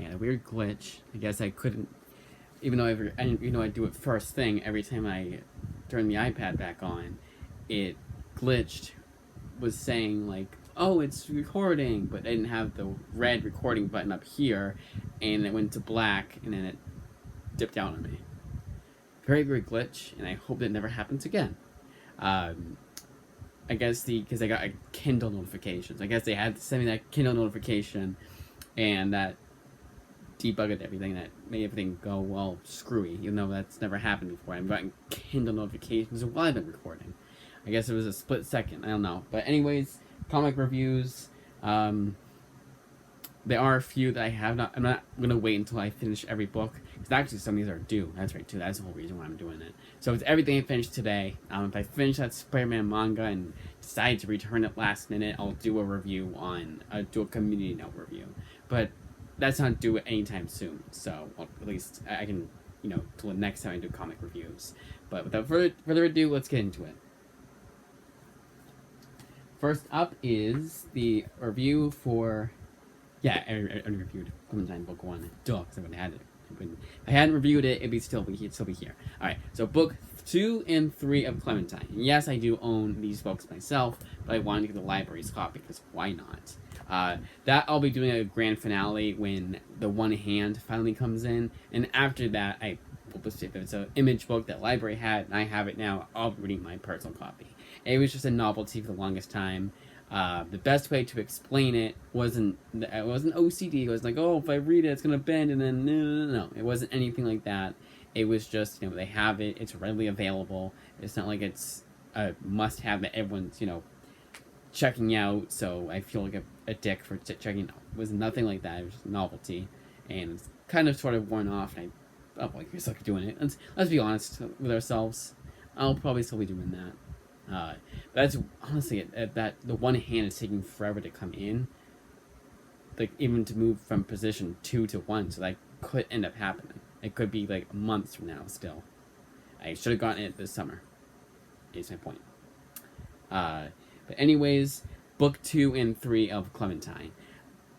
I had a weird glitch. I guess I couldn't, even though I do it first thing every time I turn the iPad back on, it glitched. Was saying like, "Oh, it's recording," but I didn't have the red recording button up here, and it went to black, and then it dipped out on me. Very weird glitch, and I hope it never happens again. Um, I guess because I got a Kindle notifications. I guess they had to send me that Kindle notification, and that debugged everything. That made everything go well screwy. Even though that's never happened before. I've gotten Kindle notifications while I've been recording. I guess it was a split second. I don't know. But anyways, comic reviews. There are a few that I have not. I'm not gonna wait until I finish every book, because actually some of these are due. That's right too. That's the whole reason why I'm doing it. So it's everything I finished today. If I finish that Spider-Man manga and decide to return it last minute, I'll do a review on. Do a community note review. But that's not due anytime soon. So well, at least I can, till the next time I do comic reviews. But without further ado, let's get into it. First up is the review for. Yeah, I reviewed Clementine Book 1. Duh, because I wouldn't have had it. If I hadn't reviewed it, it'd still be here. Alright, so Book 2 and 3 of Clementine. And yes, I do own these books myself, but I wanted to get the library's copy, because why not? That I'll be doing a grand finale when the One Hand finally comes in, and after that, if it's an image book that library had, and I have it now, I'll be reading my personal copy. It was just a novelty for the longest time. The best way to explain it wasn't OCD. It was like, oh, if I read it, it's gonna bend, and then no. It wasn't anything like that. It was just, they have it. It's readily available. It's not like it's a must-have that everyone's, checking out. So I feel like a dick for checking it out. It was nothing like that. It was just a novelty, and it's kind of sort of worn off. And you're still doing it. Let's be honest with ourselves. I'll probably still be doing that. That's honestly that the One Hand is taking forever to come in, like even to move from position 2 to 1, so that could end up happening. It could be like months from now still. I should have gotten it this summer, is my point. But anyways, Book 2 and 3 of Clementine.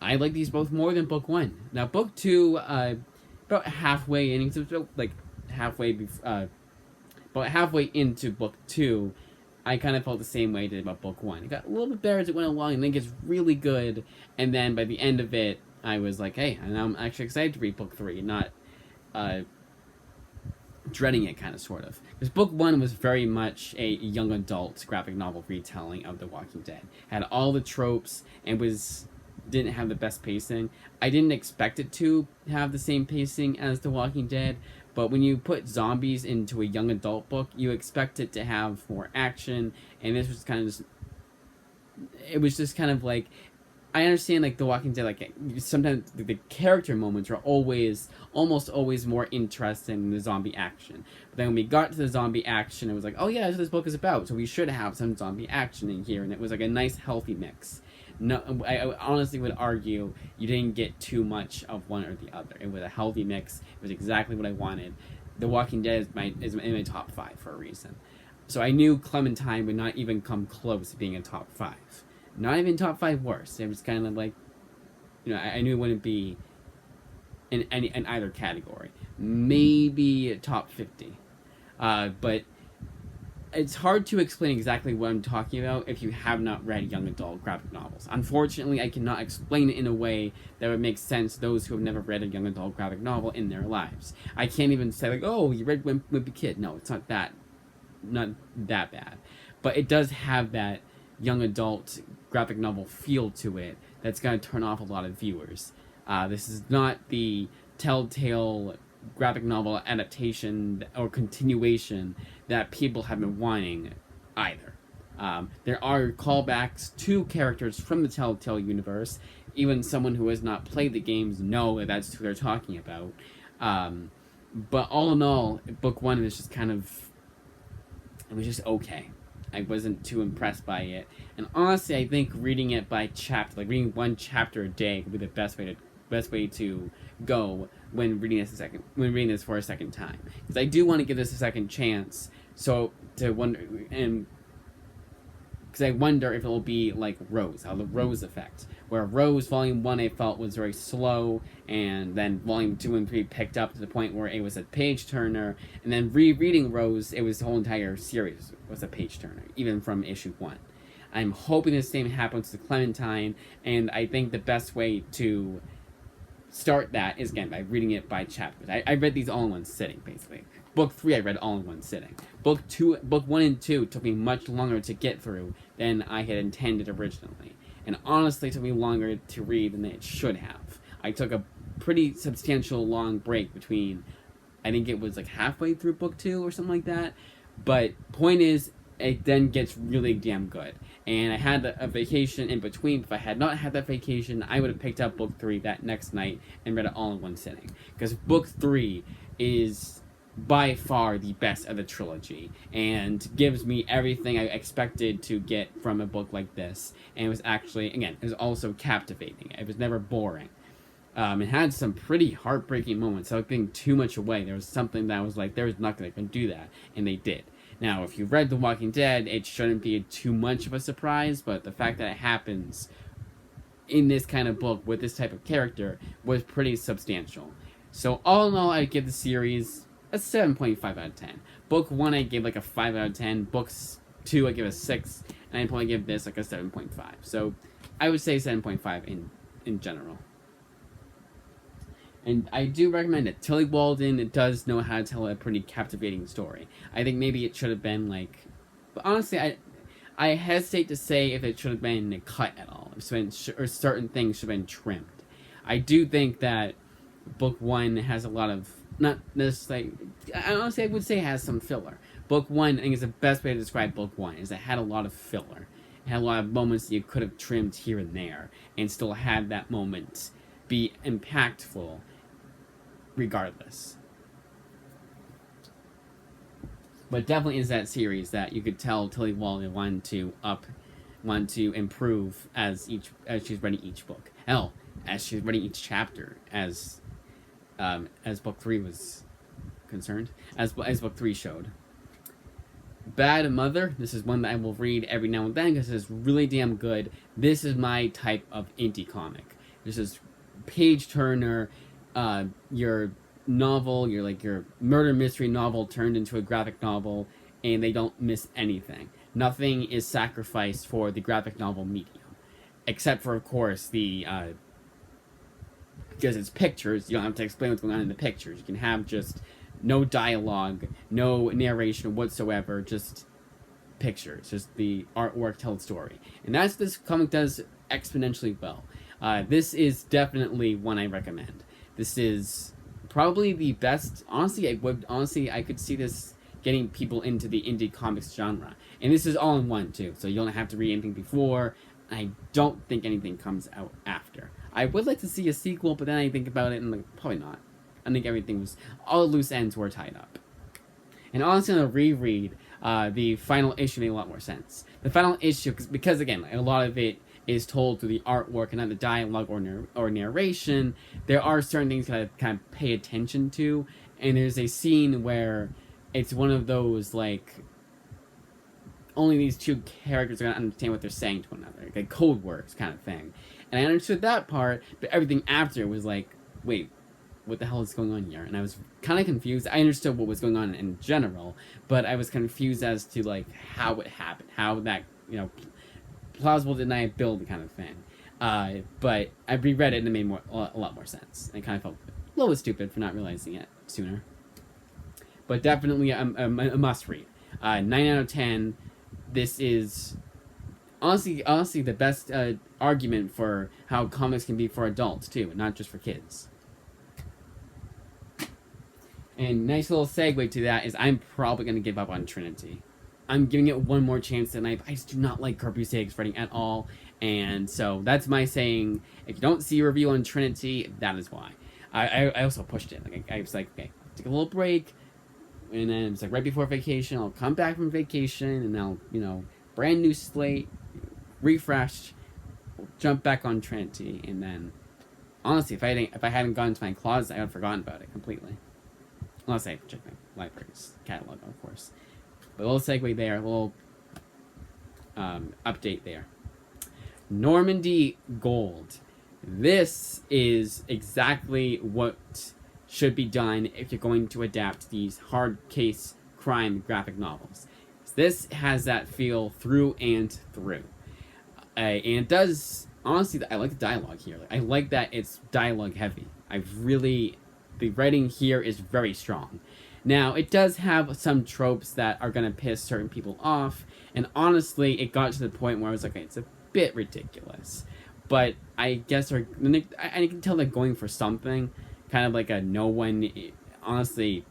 I like these both more than Book 1. Now Book 2, about halfway in, about halfway into Book 2, I kind of felt the same way I did about Book 1. It got a little bit better as it went along, and then it gets really good, and then by the end of it, I was like, hey, and I'm actually excited to read Book 3, not dreading it, kind of, sort of. Because Book 1 was very much a young adult graphic novel retelling of The Walking Dead. Had all the tropes, and didn't have the best pacing. I didn't expect it to have the same pacing as The Walking Dead, but when you put zombies into a young adult book, you expect it to have more action, and this was kind of just... It was just kind of like... I understand, like, The Walking Dead, like, sometimes the character moments are almost always more interesting than the zombie action. But then when we got to the zombie action, it was like, oh yeah, that's what this book is about, so we should have some zombie action in here, and it was like a nice, healthy mix. No, I honestly would argue you didn't get too much of one or the other. It was a healthy mix. It was exactly what I wanted. The Walking Dead is in my top 5 for a reason. So I knew Clementine would not even come close to being in top 5. Not even top 5 worst. It was kind of like, I knew it wouldn't be in either category. Maybe top 50. But it's hard to explain exactly what I'm talking about if you have not read young adult graphic novels. Unfortunately, I cannot explain it in a way that would make sense to those who have never read a young adult graphic novel in their lives. I can't even say, like, oh, you read Wimpy Kid. No, it's not that bad. But it does have that young adult graphic novel feel to it that's going to turn off a lot of viewers. This is not the Telltale graphic novel adaptation or continuation that people have been wanting either. There are callbacks to characters from the Telltale universe. Even someone who has not played the games know that that's who they're talking about. But all in all, Book 1 is just kind of... It was just okay. I wasn't too impressed by it. And honestly, I think reading it by chapter, like reading one chapter a day, would be the best way to go when reading this for a second time. Because I do want to give this a second chance. So to wonder, and because I wonder if it will be like Rose, how the Rose effect, Where Rose Volume 1 I felt was very slow, and then Volume 2 and 3 picked up to the point where it was a page turner, and then rereading Rose, it was the whole entire series was a page turner, even from issue 1. I'm hoping the same happens to Clementine, and I think the best way to start that is, again, by reading it by chapters. I read these all in one sitting, basically. Book 3 I read all in one sitting. Book 1 and 2 took me much longer to get through than I had intended originally. And honestly, it took me longer to read than it should have. I took a pretty substantial long break between, I think it was like halfway through book 2 or something like that. But point is, it then gets really damn good. And I had a vacation in between. If I had not had that vacation, I would have picked up book 3 that next night and read it all in one sitting. Because book 3 is by far the best of the trilogy and gives me everything I expected to get from a book like this. And it was actually, again, it was also captivating. It was never boring. It had some pretty heartbreaking moments. Without giving too much away, there was something that was like, there's nothing that can do that. And they did. Now, if you've read The Walking Dead, it shouldn't be too much of a surprise, but the fact that it happens in this kind of book with this type of character was pretty substantial. So all in all, I'd give the series a 7.5 out of 10. Book 1, I gave like a 5 out of 10. Books 2, I give a 6. And I'd probably give this like a 7.5. So I would say 7.5 in general. And I do recommend it. Tillie Walden does know how to tell a pretty captivating story. I think maybe it should have been like... But honestly, I hesitate to say if it should have been cut at all. Or certain things should have been trimmed. I do think that book 1 has a lot of... Not necessarily... Honestly, I would say it has some filler. Book 1, I think, is the best way to describe book 1, is it had a lot of filler. It had a lot of moments that you could have trimmed here and there, and still had that moment be impactful regardless. But definitely is that series that you could tell Tillie Walden wanted to improve as she's writing each book. Hell, as she's writing each chapter, as book 3 was concerned, as book 3 showed. Bad Mother, this is one that I will read every now and then because it's really damn good. This is my type of indie comic. This is page turner, your novel, your murder mystery novel turned into a graphic novel, and they don't miss anything. Nothing is sacrificed for the graphic novel medium, except for, of course, because it's pictures, you don't have to explain what's going on in the pictures. You can have just no dialogue, no narration whatsoever, just pictures, just the artwork tell the story. And that's this comic does exponentially well. This is definitely one I recommend. This is probably the best. Honestly, I could see this getting people into the indie comics genre. And this is all in one too, so you don't have to read anything before. I don't think anything comes out after. I would like to see a sequel, but then I think about it and like, probably not. I think all the loose ends were tied up. And honestly, on a reread, the final issue made a lot more sense. The final issue, because again, a lot of it is told through the artwork and not the dialogue or narration, there are certain things that I kind of pay attention to, and there's a scene where it's one of those, like, only these two characters are going to understand what they're saying to one another, like code words kind of thing. And I understood that part, but everything after was like, wait, what the hell is going on here? And I was kind of confused. I understood what was going on in general, but I was confused as to, like, how it happened, how that, plausible deniability kind of thing. But I reread it and it made a lot more sense. I kind of felt a little bit stupid for not realizing it sooner. But definitely a must read. 9 out of 10. This is honestly the best argument for how comics can be for adults too, not just for kids. And nice little segue to that is I'm probably going to give up on Trinity. I'm giving it one more chance tonight. I just do not like Kurt Busiek's writing at all. And so that's my saying. If you don't see a review on Trinity, that is why. I also pushed it. Like I was like, okay, take a little break. And then it's like right before vacation. I'll come back from vacation and I'll, brand new slate, refreshed, jump back on Trinity. And then, honestly, if I hadn't gone to my closet, I would have forgotten about it completely. Unless I check my library's catalog, of course. But a little segue there, a little update there. Normandy Gold. This is exactly what should be done if you're going to adapt these hard case crime graphic novels. This has that feel through and through. And it does, honestly, I like the dialogue here. I like that it's dialogue heavy. The writing here is very strong. Now, it does have some tropes that are going to piss certain people off, and honestly, it got to the point where I was like, okay, it's a bit ridiculous. But I guess I can tell they're going for something, kind of like a no one, honestly,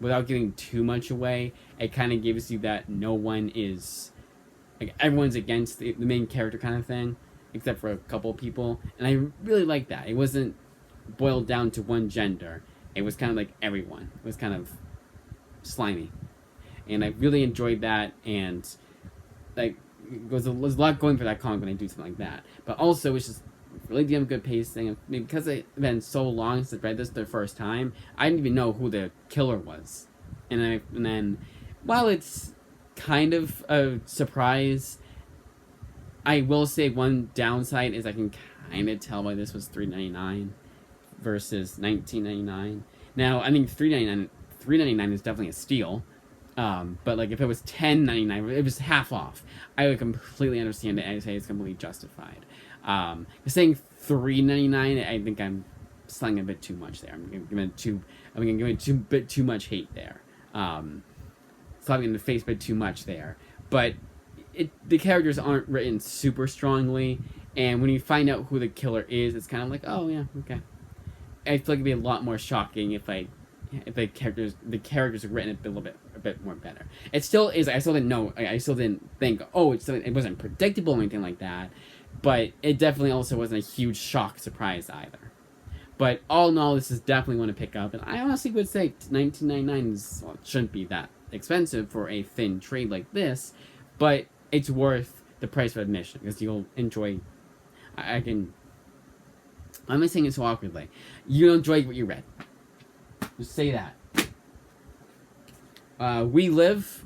without giving too much away, it kind of gives you that no one is, like, everyone's against the main character kind of thing, except for a couple people, and I really like that. It wasn't boiled down to one gender. It was kind of like everyone. It was kind of slimy, and I really enjoyed that, and like, there's a lot going for that comic when I do something like that. But also, it's just really damn good pacing. And because it's been so long since I read this the first time, I didn't even know who the killer was. And then, while it's kind of a surprise, I will say one downside is I can kind of tell why this was $3.99 versus $19.99. Now, I think $3.99 is definitely a steal. But like if it was $10.99, it was half off, I would completely understand it and say it's completely justified. Saying $3.99, I think I'm slinging a bit too much there. I'm giving it bit too much hate there. Slapping in the face a bit too much there. But the characters aren't written super strongly, and when you find out who the killer is, it's kind of like, oh yeah, okay. I feel like it'd be a lot more shocking if the characters are written a bit more better. It still is. I still didn't know. I still didn't think. Oh, it wasn't predictable or anything like that. But it definitely also wasn't a huge shock surprise either. But all in all, this is definitely one to pick up. And I honestly would say $19.99 shouldn't be that expensive for a thin trade like this. But it's worth the price of admission because you'll enjoy. I'm not saying it so awkwardly. You'll enjoy what you read. Just say that. We Live.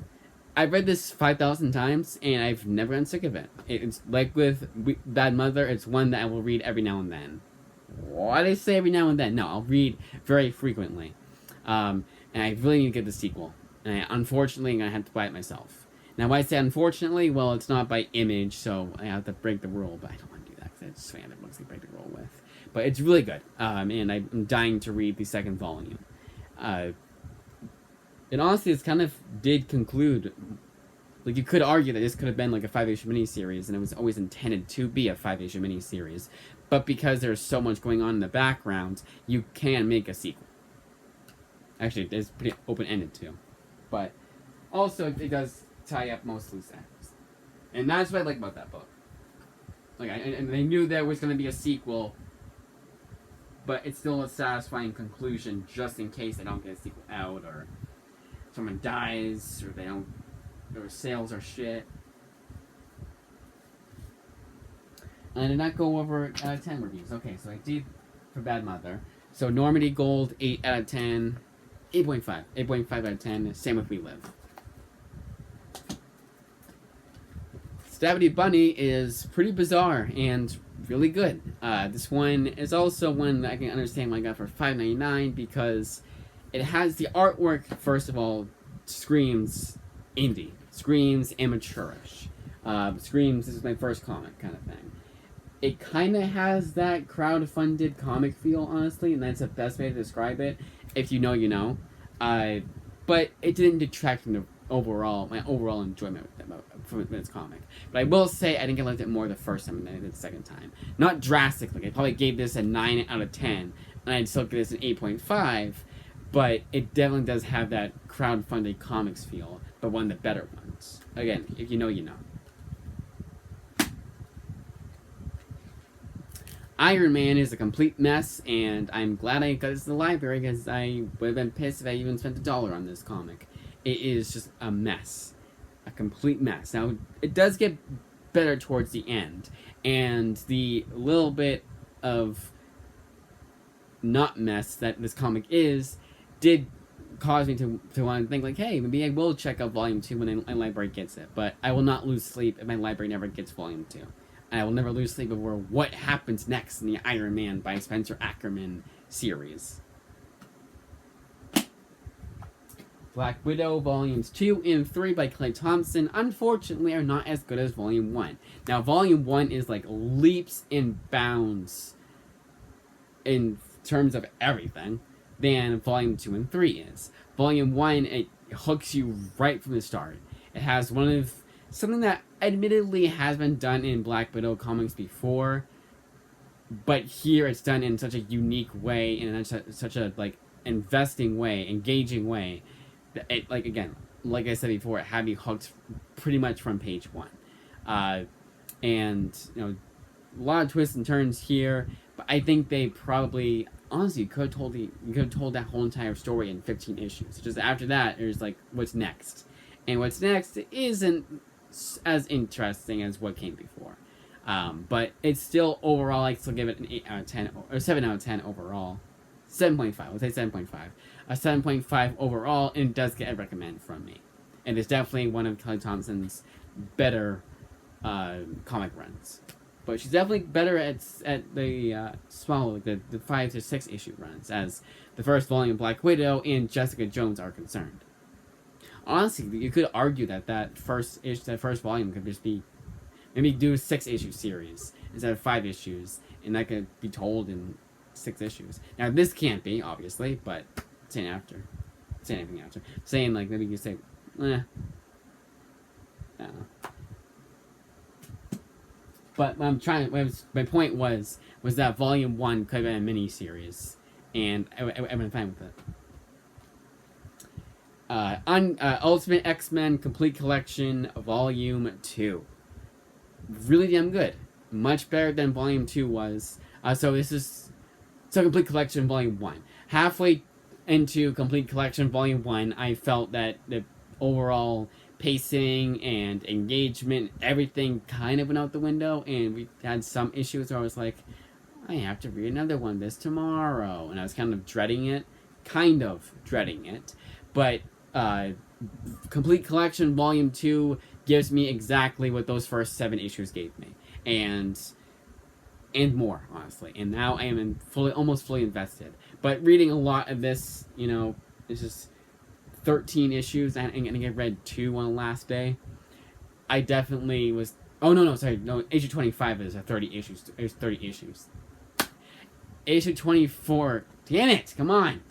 I've read this 5,000 times, and I've never gotten sick of it. It's like with Bad Mother, it's one that I will read every now and then. Why do I say every now and then? No, I'll read very frequently. And I really need to get the sequel. And unfortunately, I'm going to have to buy it myself. Now, why I say unfortunately, well, it's not by Image, so I have to break the rule, but I don't want to do that, because it's random books to break the rule with. But it's really good, and I'm dying to read the second volume. And honestly, this kind of did conclude. Like, you could argue that this could have been like a 5-issue miniseries, and it was always intended to be a 5-issue miniseries. But because there's so much going on in the background, you can make a sequel. Actually, it's pretty open-ended too. But also, it does tie up most loose ends. And that's what I like about that book. Like, and they knew there was going to be a sequel, but it's still a satisfying conclusion just in case they don't get a sequel out, or someone dies, or or sales are shit. And I did not go over 10 reviews. Okay, so I did for Bad Mother. So Normandy Gold, 8 out of 10. 8.5. 8.5 out of 10. Same with We Live. Stabby Bunny is pretty bizarre and really good. This one is also one that I can understand why I got for $5.99 because it has the artwork, first of all, screams indie. Screams amateurish. Screams, this is my first comic kind of thing. It kind of has that crowd-funded comic feel, honestly, and that's the best way to describe it. If you know, you know. But it didn't detract from my overall enjoyment from its comic. But I will say I think I liked it more the first time than I did the second time. Not drastically. I probably gave this a 9 out of 10, and I'd still give this an 8.5, but it definitely does have that crowd-funded comics feel, but one of the better ones. Again, if you know, you know. Iron Man is a complete mess, and I'm glad I got this in the library because I would have been pissed if I even spent $1 on this comic. It is just a mess. A complete mess. Now, it does get better towards the end, and the little bit of not mess that this comic is did cause me to want to think, like, hey, maybe I will check out Volume 2 when my library gets it, but I will not lose sleep if my library never gets Volume 2. and I will never lose sleep over what happens next in the Iron Man by Spencer Ackerman series. Black Widow Volumes 2 and 3 by Clay Thompson, unfortunately, are not as good as Volume 1. Now, Volume 1 is like leaps and bounds in terms of everything than Volume 2 and 3 is. Volume 1, it hooks you right from the start. It has something that admittedly has been done in Black Widow comics before, but here it's done in such a unique way, and in such a like investing way, engaging way. It, like I said before, it had me hooked pretty much from page 1. And a lot of twists and turns here, but I think they probably honestly could have told that whole entire story in 15 issues. Just after that, there's like what's next, and what's next isn't as interesting as what came before. But it's still overall, I still give it an 8 out of 10 or 7 out of 10 overall. 7.5. Let's say 7.5. A 7.5 overall, and it does get a recommend from me. And it's definitely one of Kelly Thompson's better comic runs. But she's definitely better at the small, the 5 to 6 issue runs, as the first volume of Black Widow and Jessica Jones are concerned. Honestly, you could argue that first volume could just be maybe do a 6 issue series instead of 5 issues, and that could be told in 6 issues. Now this can't be, obviously, but saying anything after. Saying like maybe you say, I don't know. But my point was that Volume 1 could have been a mini-series, and I've been fine with it. Ultimate X-Men Complete Collection Volume 2. Really damn good. Much better than Volume 2 was. So Complete Collection Volume 1. Halfway into Complete Collection Volume 1, I felt that the overall pacing and engagement, everything kind of went out the window, and we had some issues where I was like, I have to read another one this tomorrow, and I was kind of dreading it, but Complete Collection Volume 2 gives me exactly what those first 7 issues gave me, and more, honestly, and now I am almost fully invested. But reading a lot of this, it's just 13 issues, and I read 2 on the last day. I definitely was. Oh no! Issue 25 is 30 issues. It's 30 issues. Issue 24. Damn it! Come on!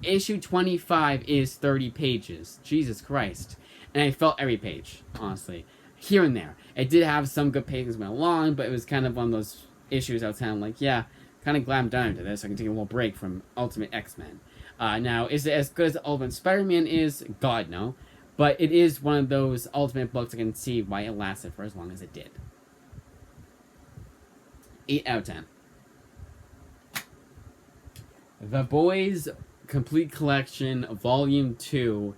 Issue 25 is 30 pages. Jesus Christ! And I felt every page, honestly, here and there. It did have some good pages went along, but it was kind of one of those issues I was kind of like, yeah, kind of glad I'm done into this. So I can take a little break from Ultimate X-Men. Now, is it as good as Ultimate Spider-Man is? God, no. But it is one of those Ultimate books I can see why it lasted for as long as it did. 8 out of 10. The Boys Complete Collection Volume 2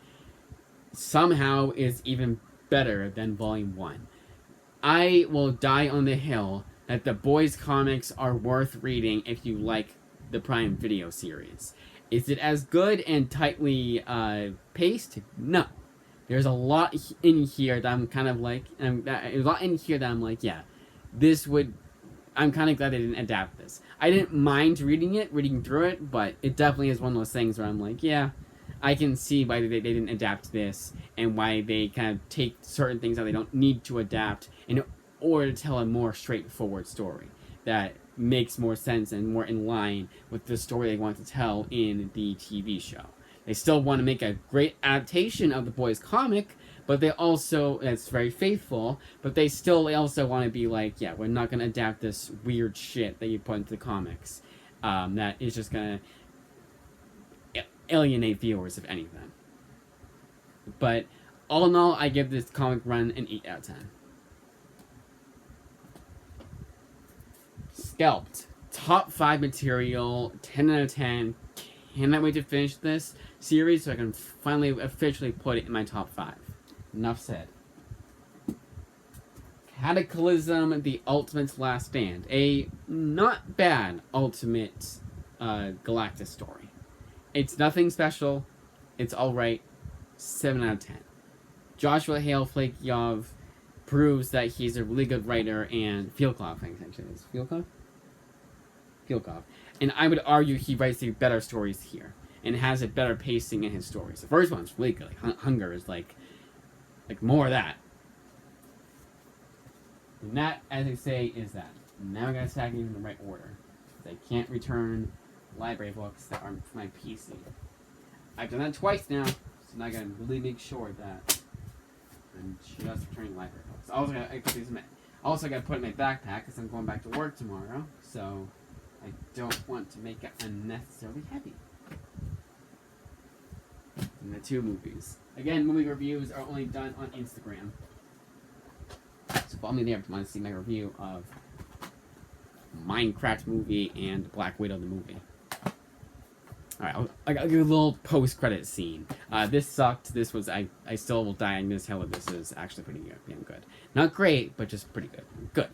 somehow is even better than Volume 1. I will die on the hill that the Boys comics are worth reading if you like the Prime Video series. Is it as good and tightly paced? No. There's a lot in here that I'm kind of like, yeah, I'm kind of glad they didn't adapt this. I didn't mind reading through it, but it definitely is one of those things where I'm like, yeah, I can see why they didn't adapt this, and why they kind of take certain things that they don't need to adapt in order to tell a more straightforward story that makes more sense and more in line with the story they want to tell in the TV show. They still want to make a great adaptation of the Boys comic, but they also, it's very faithful, but they also want to be like, yeah, we're not going to adapt this weird shit that you put into the comics that is just going to alienate viewers, if anything. But all in all, I give this comic run an 8 out of 10. Scalped. Top 5 material, 10 out of 10. Cannot wait to finish this series so I can finally officially put it in my top 5. Enough said. Cataclysm, The Ultimate's Last Stand. A not bad Ultimate Galactus story. It's nothing special. It's alright. 7 out of 10. Joshua Hale Flakeyov proves that he's a really good writer and Fielkoff, I think actually is Fielkoff? Fielkoff. And I would argue he writes the better stories here and has a better pacing in his stories. The first one's really good. Like, Hunger is like more of that. And that, as I say, is that. Now I gotta stack these in the right order. Because I can't return library books that aren't for my PC. I've done that twice now, so now I gotta really make sure that I'm just returning library books. Also, I gotta put in my backpack because I'm going back to work tomorrow, so I don't want to make it unnecessarily heavy. And the 2 movies. Again, movie reviews are only done on Instagram. So follow me there if you want to see my review of Minecraft movie and Black Widow the movie. Alright, I'll give a little post-credit scene. This sucked. This was... I still will die on this hill if this is actually pretty damn good. Not great, but just pretty good. Good.